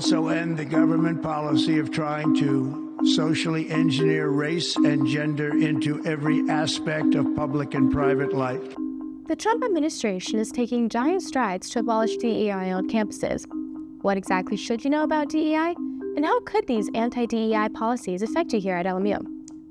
also end the government policy of trying to socially engineer race and gender into every aspect of public and private life. The Trump administration is taking giant strides to abolish DEI on campuses. What exactly should you know about DEI? And how could these anti-DEI policies affect you here at LMU?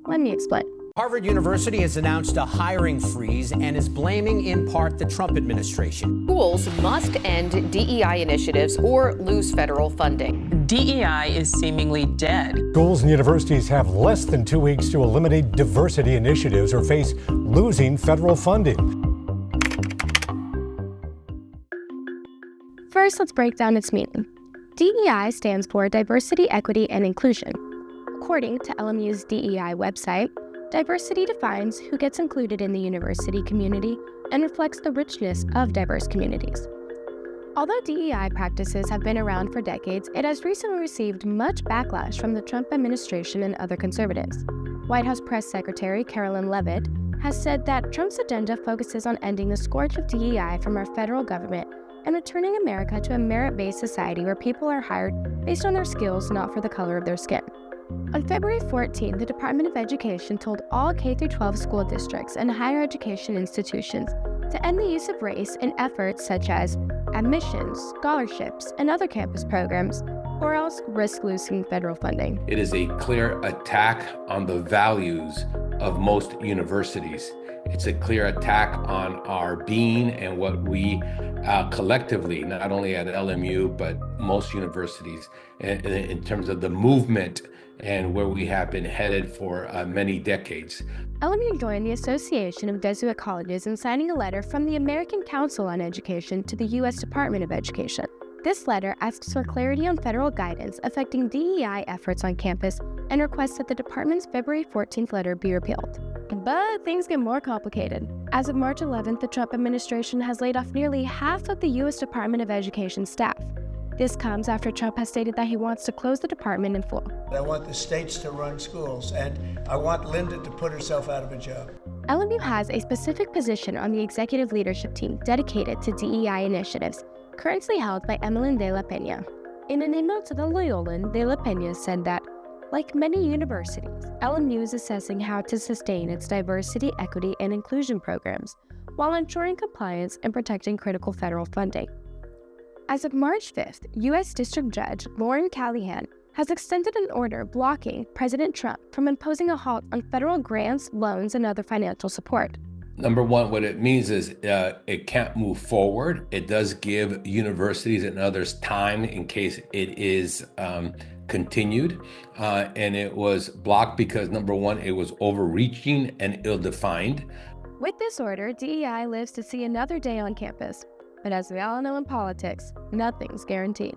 Let me explain. Harvard University has announced a hiring freeze and is blaming in part the Trump administration. Schools must end DEI initiatives or lose federal funding. DEI is seemingly dead. Schools and universities have less than 2 weeks to eliminate diversity initiatives or face losing federal funding. First, let's break down its meaning. DEI stands for Diversity, Equity, and Inclusion. According to LMU's DEI website, diversity defines who gets included in the university community and reflects the richness of diverse communities. Although DEI practices have been around for decades, it has recently received much backlash from the Trump administration and other conservatives. White House Press Secretary Carolyn Leavitt has said that Trump's agenda focuses on ending the scourge of DEI from our federal government and returning America to a merit-based society where people are hired based on their skills, not for the color of their skin. On February 14, the Department of Education told all K-12 school districts and higher education institutions to end the use of race in efforts such as admissions, scholarships, and other campus programs, or else risk losing federal funding. It is a clear attack on the values of most universities. It's a clear attack on our being and what we collectively, not only at LMU, but most universities, in terms of the movement and where we have been headed for many decades. LMU joined the Association of Jesuit Colleges in signing a letter from the American Council on Education to the U.S. Department of Education. This letter asks for clarity on federal guidance affecting DEI efforts on campus and requests that the department's February 14th letter be repealed. But things get more complicated. As of March 11th, the Trump administration has laid off nearly half of the U.S. Department of Education staff. This comes after Trump has stated that he wants to close the department in full. I want the states to run schools, and I want Linda to put herself out of a job. LMU has a specific position on the executive leadership team dedicated to DEI initiatives, currently held by Emelyn de la Peña. In an email to the Loyolan, de la Peña said that, like many universities, LMU is assessing how to sustain its diversity, equity, and inclusion programs while ensuring compliance and protecting critical federal funding. As of March 5th, U.S. District Judge Lauren Callahan has extended an order blocking President Trump from imposing a halt on federal grants, loans, and other financial support. Number one, what it means is it can't move forward. It does give universities and others time in case it is continued. And it was blocked because, number one, it was overreaching and ill-defined. With this order, DEI lives to see another day on campus. But as we all know in politics, nothing's guaranteed.